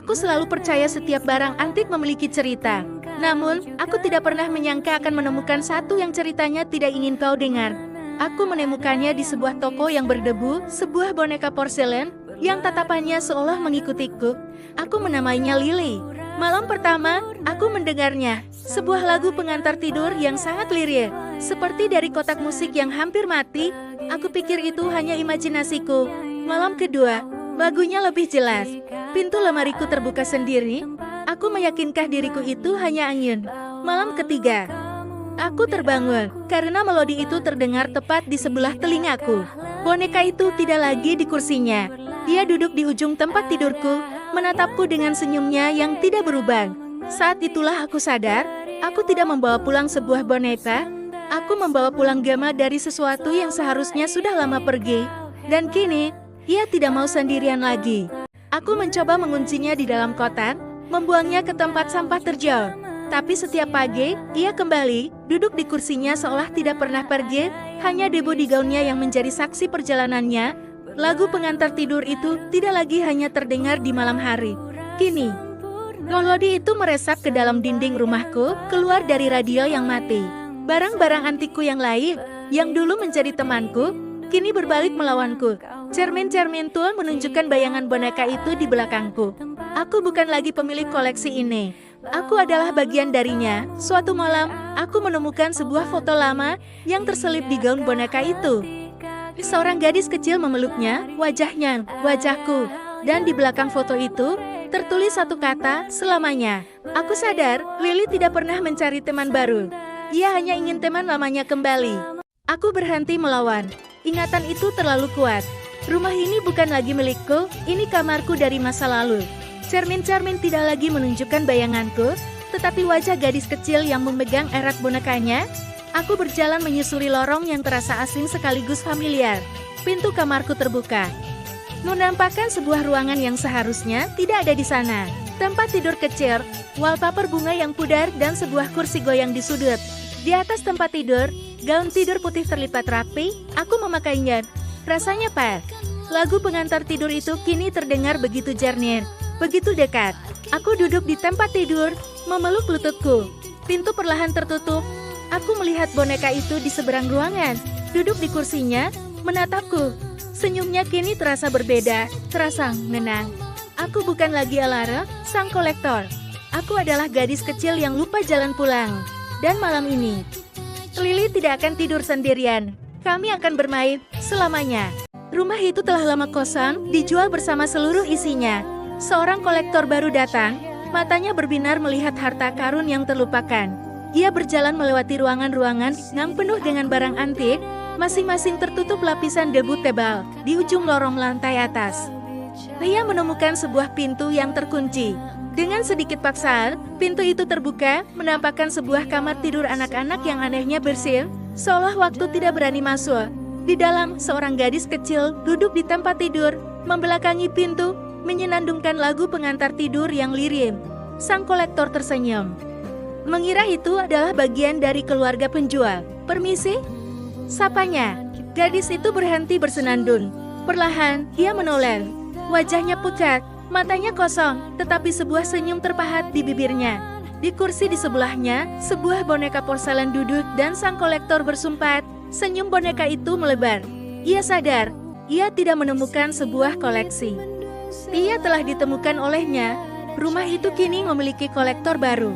Aku selalu percaya setiap barang antik memiliki cerita. Namun, aku tidak pernah menyangka akan menemukan satu yang ceritanya tidak ingin kau dengar. Aku menemukannya di sebuah toko yang berdebu, sebuah boneka porselen, yang tatapannya seolah mengikutiku. Aku menamainya Lily. Malam pertama, aku mendengarnya. Sebuah lagu pengantar tidur yang sangat lirik. Seperti dari kotak musik yang hampir mati, aku pikir itu hanya imajinasiku. Malam kedua, lagunya lebih jelas. Pintu lemariku terbuka sendiri. Aku meyakinkan diriku itu hanya angin. Malam ketiga, aku terbangun karena melodi itu terdengar tepat di sebelah telingaku. Boneka itu tidak lagi di kursinya. Dia duduk di ujung tempat tidurku, menatapku dengan senyumnya yang tidak berubah. Saat itulah aku sadar, aku tidak membawa pulang sebuah boneka. Aku membawa pulang gema dari sesuatu yang seharusnya sudah lama pergi. Dan kini, ia tidak mau sendirian lagi. Aku mencoba menguncinya di dalam kotak, membuangnya ke tempat sampah terjauh. Tapi setiap pagi, ia kembali, duduk di kursinya seolah tidak pernah pergi, hanya debu di gaunnya yang menjadi saksi perjalanannya. Lagu pengantar tidur itu tidak lagi hanya terdengar di malam hari. Kini, melodi itu meresap ke dalam dinding rumahku, keluar dari radio yang mati. Barang-barang antikku yang lain, yang dulu menjadi temanku, kini berbalik melawanku. Cermin-cermin tua menunjukkan bayangan boneka itu di belakangku. Aku bukan lagi pemilik koleksi ini. Aku adalah bagian darinya. Suatu malam, aku menemukan sebuah foto lama yang terselip di gaun boneka itu. Seorang gadis kecil memeluknya, wajahnya, wajahku. Dan di belakang foto itu, tertulis satu kata, selamanya. Aku sadar, Lily tidak pernah mencari teman baru. Ia hanya ingin teman lamanya kembali. Aku berhenti melawan. Ingatan itu terlalu kuat. Rumah ini bukan lagi milikku, ini kamarku dari masa lalu. Cermin-cermin tidak lagi menunjukkan bayanganku, tetapi wajah gadis kecil yang memegang erat bonekanya. Aku berjalan menyusuri lorong yang terasa asing sekaligus familiar. Pintu kamarku terbuka, menampakkan sebuah ruangan yang seharusnya tidak ada di sana. Tempat tidur kecil, wallpaper bunga yang pudar dan sebuah kursi goyang di sudut. Di atas tempat tidur, gaun tidur putih terlipat rapi, aku memakainya. Rasanya pas. Lagu pengantar tidur itu kini terdengar begitu jernih, begitu dekat. Aku duduk di tempat tidur, memeluk lututku. Pintu perlahan tertutup. Aku melihat boneka itu di seberang ruangan, duduk di kursinya, menatapku. Senyumnya kini terasa berbeda, terasa menenang. Aku bukan lagi Alara, sang kolektor. Aku adalah gadis kecil yang lupa jalan pulang. Dan malam ini, Lily tidak akan tidur sendirian. Kami akan bermain selamanya. Rumah itu telah lama kosong, dijual bersama seluruh isinya. Seorang kolektor baru datang, matanya berbinar melihat harta karun yang terlupakan. Ia berjalan melewati ruangan-ruangan yang penuh dengan barang antik, masing-masing tertutup lapisan debu tebal di ujung lorong lantai atas. Ia menemukan sebuah pintu yang terkunci. Dengan sedikit paksaan, pintu itu terbuka, menampakkan sebuah kamar tidur anak-anak yang anehnya bersih, seolah waktu tidak berani masuk. Di dalam, seorang gadis kecil duduk di tempat tidur, membelakangi pintu, menyenandungkan lagu pengantar tidur yang lirik. Sang kolektor tersenyum. Mengira itu adalah bagian dari keluarga penjual. Permisi? Sapanya. Gadis itu berhenti bersenandung. Perlahan, ia menoleh. Wajahnya pucat, matanya kosong, tetapi sebuah senyum terpahat di bibirnya. Di kursi di sebelahnya, sebuah boneka porselen duduk dan sang kolektor bersumpat. Senyum boneka itu melebar. Ia sadar, ia tidak menemukan sebuah koleksi. Ia telah ditemukan olehnya. Rumah itu kini memiliki kolektor baru.